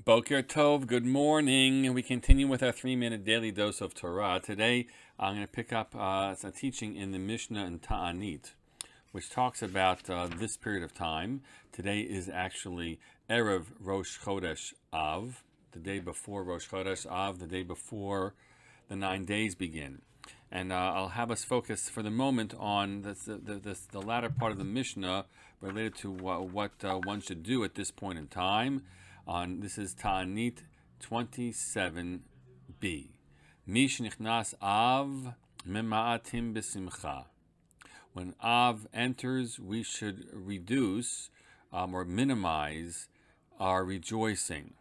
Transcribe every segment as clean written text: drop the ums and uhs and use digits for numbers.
Boker Tov, good morning. We continue with our 3-minute daily dose of Torah. Today, I'm going to pick up some teaching in the Mishnah and Ta'anit, which talks about this period of time. Today is actually Erev Rosh Chodesh Av, the day before Rosh Chodesh Av, the day before the 9 days begin. And I'll have us focus for the moment on the latter part of the Mishnah related to what one should do at this point in time. This is Ta'anit 27b. Mish nichnas Av mema'atim b'simcha. When Av enters, we should reduce or minimize our rejoicing.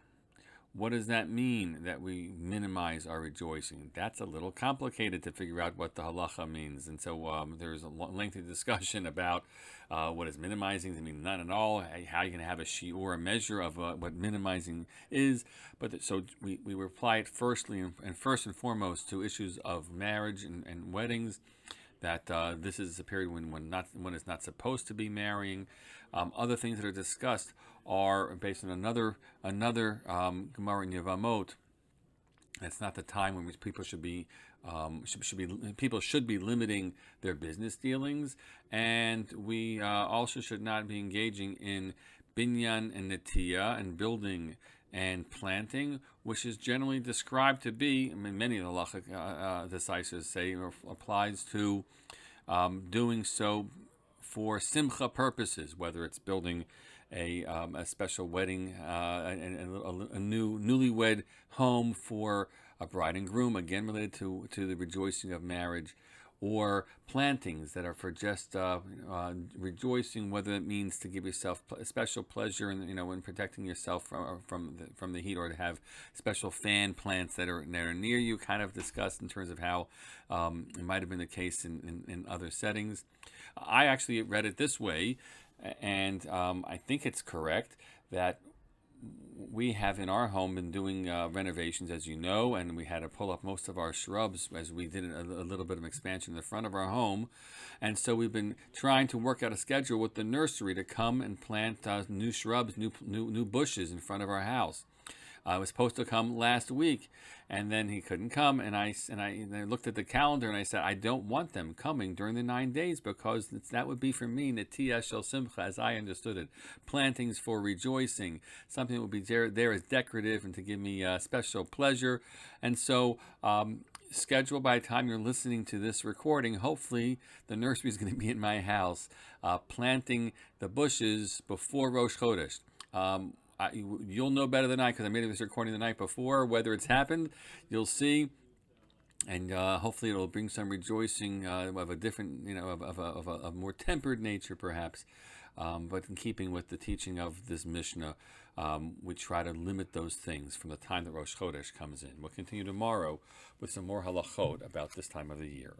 What does that mean, that we minimize our rejoicing? That's a little complicated to figure out what the halacha means. And so there's a lengthy discussion about what is minimizing. Does it mean none at all? How you can have a shiur, a measure of what minimizing is. But so we apply it first and foremost to issues of marriage and weddings. That this is a period when one is not supposed to be marrying. Other things that are discussed are based on another Gemara in Yevamot. It's not the time when people should be limiting their business dealings, and we also should not be engaging in binyan and netiya and building and planting, which is generally described to be, many of the halachic decisors say, or applies to doing so for simcha purposes, whether it's building a special wedding, a newlywed home for a bride and groom, again related to the rejoicing of marriage, or plantings that are for just rejoicing, whether it means to give yourself special pleasure in protecting yourself from the heat, or to have special fan plants that are near you, kind of discussed in terms of how it might have been the case in other settings. I actually read it this way, and I think it's correct, that we have in our home been doing renovations, as you know, and we had to pull up most of our shrubs as we did a little bit of expansion in the front of our home. And so we've been trying to work out a schedule with the nursery to come and plant new shrubs, new bushes in front of our house. I was supposed to come last week, and then he couldn't come, and I looked at the calendar and I said, I don't want them coming during the 9 days, because that would be for me netiya shel simcha, as I understood it, plantings for rejoicing, something that would be there as decorative and to give me special pleasure. And so schedule, by the time you're listening to this recording, hopefully the nursery is going to be in my house, planting the bushes before Rosh Chodesh. You'll know better than I, because I made this recording the night before, whether it's happened. You'll see, and hopefully it'll bring some rejoicing of a different, of a more tempered nature, perhaps. But in keeping with the teaching of this Mishnah, we try to limit those things from the time that Rosh Chodesh comes in. We'll continue tomorrow with some more halachot about this time of the year.